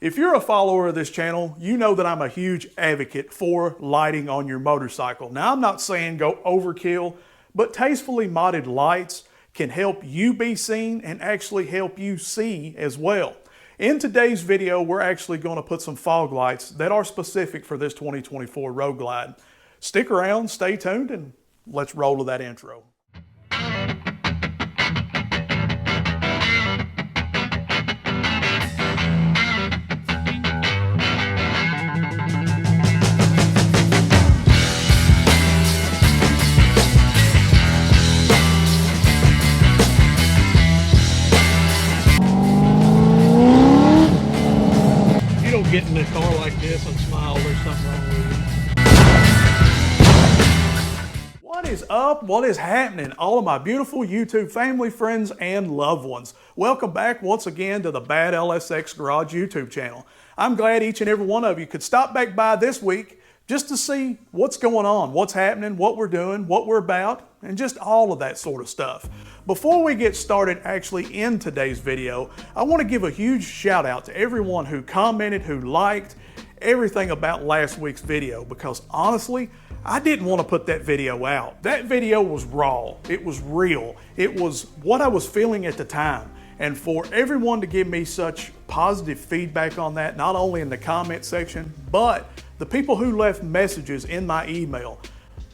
If you're a follower of this channel, you know that I'm a huge advocate for lighting on your motorcycle. Now, I'm not saying go overkill, but tastefully modded lights can help you be seen and actually help you see as well. In today's video, we're actually going to put some fog lights that are specific for this 2024 Road Glide. Stick around, stay tuned, and let's roll to that intro. Get in a car like this and smile, there's something wrong with you. What is up? What is happening? All of my beautiful YouTube family, friends, and loved ones. Welcome back once again to the Bad LSX Garage YouTube channel. I'm glad each and every one of you could stop back by this week just to see what's going on, what's happening, what we're doing, what we're about, and just all of that sort of stuff. Before we get started actually in today's video, I want to give a huge shout out to everyone who commented, who liked everything about last week's video, because honestly, I didn't want to put that video out. That video was raw, it was real, it was what I was feeling at the time. And for everyone to give me such positive feedback on that, not only in the comment section, but the people who left messages in my email.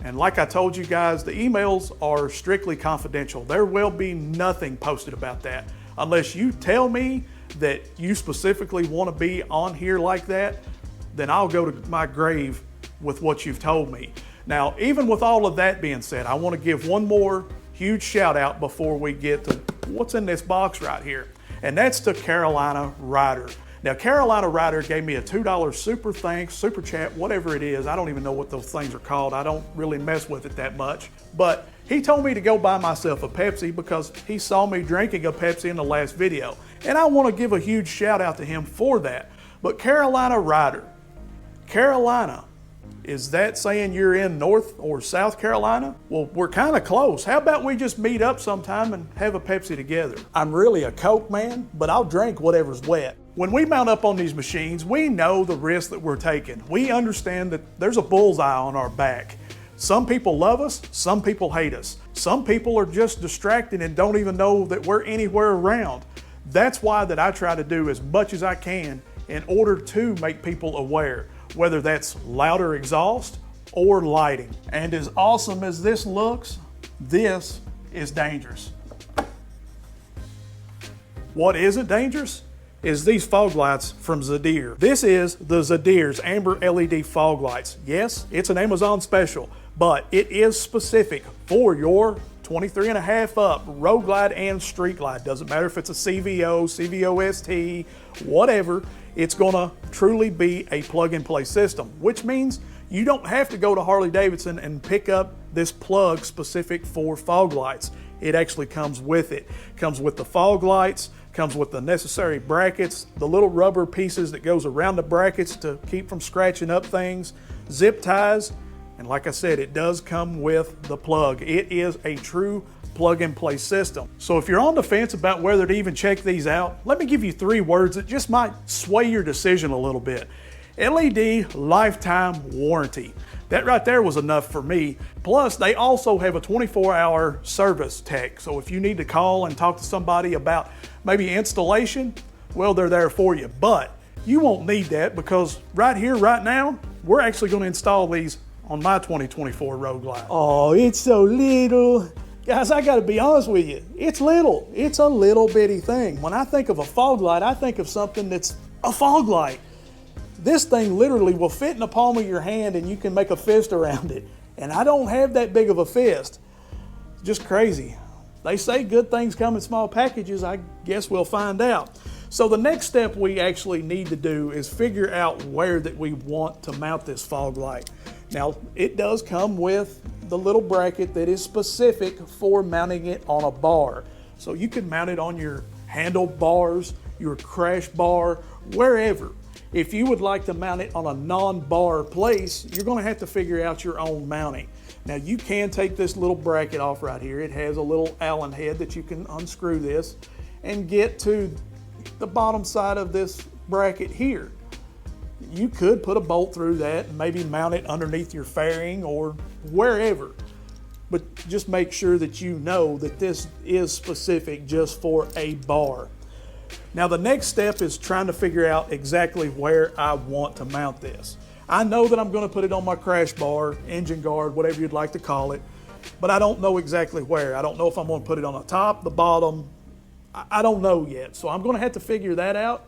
And like I told you guys, the emails are strictly confidential. There will be nothing posted about that unless you tell me that you specifically want to be on here like that, then I'll go to my grave with what you've told me. Now, even with all of that being said, I want to give one more huge shout out before we get to what's in this box right here. And that's to Carolina Rider. Now, Carolina Rider gave me a $2 super thanks, super chat, whatever it is. I don't even know what those things are called. I don't really mess with it that much. But he told me to go buy myself a Pepsi because he saw me drinking a Pepsi in the last video. And I want to give a huge shout out to him for that. But Carolina Rider, Carolina, is that saying you're in North or South Carolina? Well, we're kind of close. How about we just meet up sometime and have a Pepsi together? I'm really a Coke man, but I'll drink whatever's wet. When we mount up on these machines, we know the risk that we're taking. We understand that there's a bullseye on our back. Some people love us, some people hate us. Some people are just distracted and don't even know that we're anywhere around. That's why that I try to do as much as I can in order to make people aware, whether that's louder exhaust or lighting. And as awesome as this looks, this is dangerous. What isn't dangerous is these fog lights from Zidirs. This is the Zidirs Amber LED fog lights. Yes, it's an Amazon special, but it is specific for your 23.5 up Road Glide and Street Glide. Doesn't matter if it's a CVO, CVO-ST, whatever, it's gonna truly be a plug-and-play system, which means you don't have to go to Harley-Davidson and pick up this plug specific for fog lights. It actually comes with it. Comes with the fog lights, comes with the necessary brackets, the little rubber pieces that goes around the brackets to keep from scratching up things, zip ties, and like I said, it does come with the plug. It is a true plug-and-play system. So if you're on the fence about whether to even check these out, let me give you 3 words that just might sway your decision a little bit. LED lifetime warranty. That right there was enough for me. Plus, they also have a 24-hour service tech. So if you need to call and talk to somebody about maybe installation, well, they're there for you. But you won't need that because right here, right now, we're actually going to install these on my 2024 Road Glide. Oh, it's so little. Guys, I gotta be honest with you. It's little. It's a little bitty thing. When I think of a fog light, I think of something that's a fog light. This thing literally will fit in the palm of your hand and you can make a fist around it. And I don't have that big of a fist. Just crazy. They say good things come in small packages. I guess we'll find out. So the next step we actually need to do is figure out where that we want to mount this fog light. Now, it does come with the little bracket that is specific for mounting it on a bar. So you can mount it on your handlebars, your crash bar, wherever. If you would like to mount it on a non-bar place, you're going to have to figure out your own mounting. Now you can take this little bracket off right here. It has a little Allen head that you can unscrew this and get to the bottom side of this bracket here. You could put a bolt through that and maybe mount it underneath your fairing or wherever. But just make sure that you know that this is specific just for a bar. Now the next step is trying to figure out exactly where I want to mount this. I know that I'm going to put it on my crash bar, engine guard, whatever you'd like to call it, but I don't know exactly where. I don't know if I'm going to put it on the top, the bottom. I don't know yet. So I'm going to have to figure that out,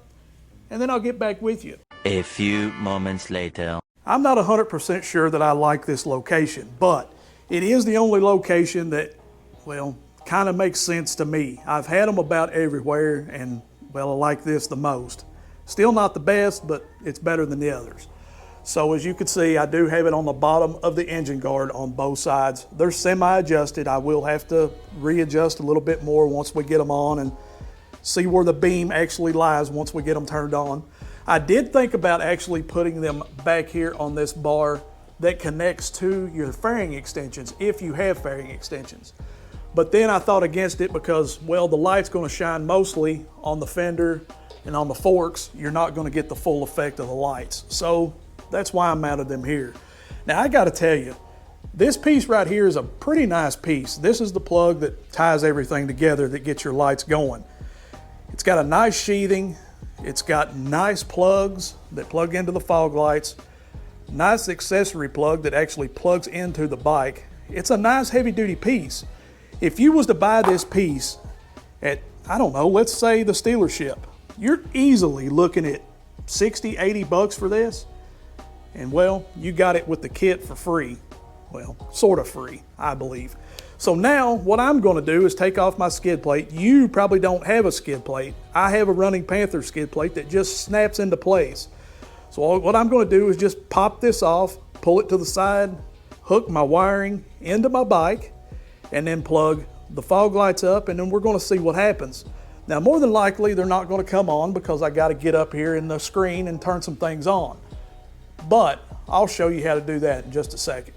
and then I'll get back with you. A few moments later. I'm not 100% sure that I like this location, but it is the only location that, well, kind of makes sense to me. I've had them about everywhere, and, well, I like this the most. Still not the best, but it's better than the others. So as you can see, I do have it on the bottom of the engine guard on both sides. They're semi-adjusted. I will have to readjust a little bit more once we get them on and see where the beam actually lies once we get them turned on. I did think about actually putting them back here on this bar that connects to your fairing extensions, if you have fairing extensions. But then I thought against it because, well, the light's going to shine mostly on the fender and on the forks. You're not going to get the full effect of the lights. So that's why I mounted them here. Now I got to tell you, this piece right here is a pretty nice piece. This is the plug that ties everything together that gets your lights going. It's got a nice sheathing. It's got nice plugs that plug into the fog lights. Nice accessory plug that actually plugs into the bike. It's a nice heavy duty piece. If you was to buy this piece at, I don't know, let's say the dealership, you're easily looking at 60, 80 bucks for this. And well, you got it with the kit for free. Well, sort of free, I believe. So now what I'm going to do is take off my skid plate. You probably don't have a skid plate. I have a Running Panther skid plate that just snaps into place. So what I'm going to do is just pop this off, pull it to the side, hook my wiring into my bike, and then plug the fog lights up, and then we're going to see what happens. Now, more than likely, they're not going to come on because I got to get up here in the screen and turn some things on. But I'll show you how to do that in just a second.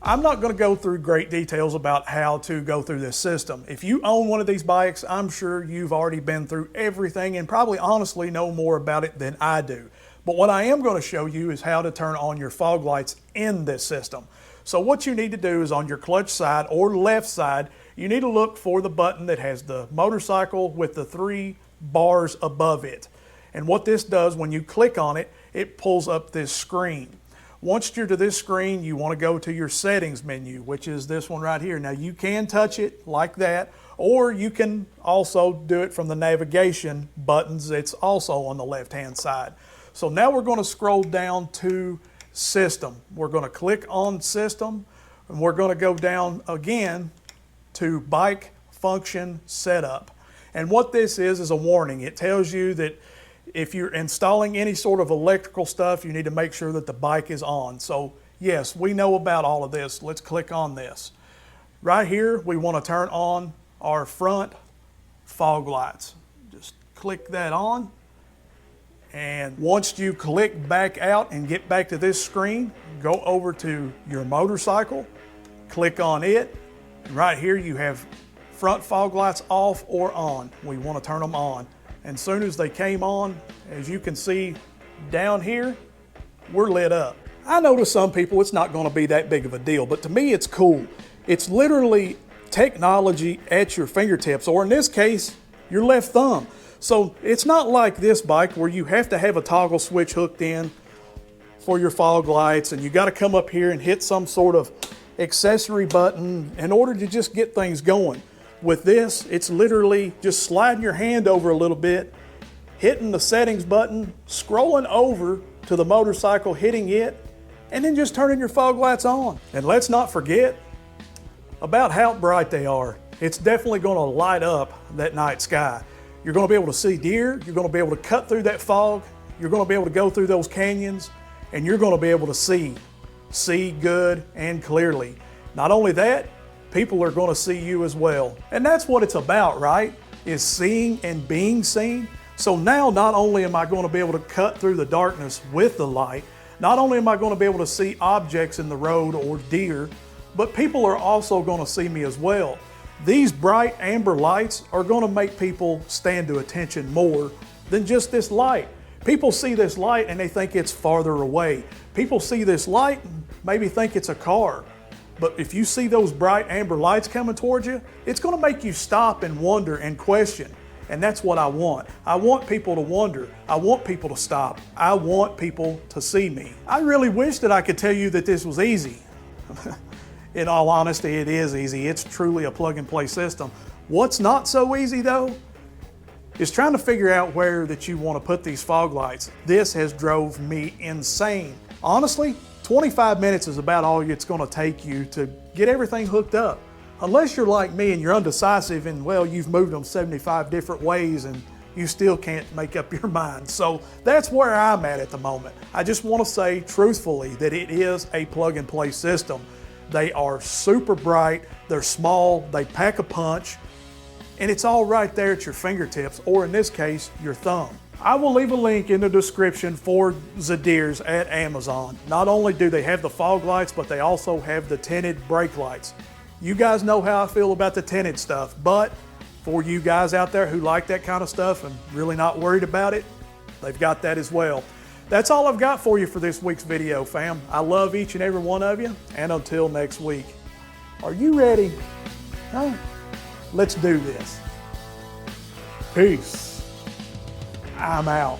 I'm not going to go through great details about how to go through this system. If you own one of these bikes, I'm sure you've already been through everything and probably honestly know more about it than I do. But what I am going to show you is how to turn on your fog lights in this system. So what you need to do is on your clutch side or left side, you need to look for the button that has the motorcycle with the 3 bars above it. And what this does, when you click on it, it pulls up this screen. Once you're to this screen, you want to go to your settings menu, which is this one right here. Now you can touch it like that, or you can also do it from the navigation buttons. It's also on the left-hand side. So now we're going to scroll down to System. We're going to click on System, and we're going to go down again to Bike Function Setup. And what this is a warning. It tells you that if you're installing any sort of electrical stuff, you need to make sure that the bike is on. So yes, we know about all of this. Let's click on this. Right here, we want to turn on our front fog lights. Just click that on. And once you click back out and get back to this screen, go over to your motorcycle, click on it. And right here you have front fog lights off or on. We want to turn them on. And as soon as they came on, as you can see down here, we're lit up. I know to some people it's not going to be that big of a deal, but to me it's cool. It's literally technology at your fingertips, or in this case, your left thumb. So it's not like this bike where you have to have a toggle switch hooked in for your fog lights, and you got to come up here and hit some sort of accessory button in order to just get things going. With this, it's literally just sliding your hand over a little bit, hitting the settings button, scrolling over to the motorcycle, hitting it, and then just turning your fog lights on. And let's not forget about how bright they are. It's definitely going to light up that night sky. You're going to be able to see deer, you're going to be able to cut through that fog, you're going to be able to go through those canyons, and you're going to be able to see good and clearly. Not only that, people are going to see you as well. And that's what it's about, right? Is seeing and being seen. So now not only am I going to be able to cut through the darkness with the light, not only am I going to be able to see objects in the road or deer, but people are also going to see me as well. These bright amber lights are going to make people stand to attention more than just this light. People see this light and they think it's farther away. People see this light and maybe think it's a car. But if you see those bright amber lights coming towards you, it's going to make you stop and wonder and question. And that's what I want. I want people to wonder. I want people to stop. I want people to see me. I really wish that I could tell you that this was easy. In all honesty, it is easy. It's truly a plug-and-play system. What's not so easy though, is trying to figure out where that you want to put these fog lights. This has drove me insane. Honestly, 25 minutes is about all it's going to take you to get everything hooked up. Unless you're like me and you're undecisive and, well, you've moved them 75 different ways and you still can't make up your mind. So that's where I'm at the moment. I just want to say truthfully that it is a plug-and-play system. They are super bright, they're small, they pack a punch, and it's all right there at your fingertips, or in this case, your thumb. I will leave a link in the description for Zidirs at Amazon. Not only do they have the fog lights, but they also have the tinted brake lights. You guys know how I feel about the tinted stuff, but for you guys out there who like that kind of stuff and really not worried about it, they've got that as well. That's all I've got for you for this week's video, fam. I love each and every one of you, and until next week. Are you ready? Huh? Let's do this. Peace. I'm out.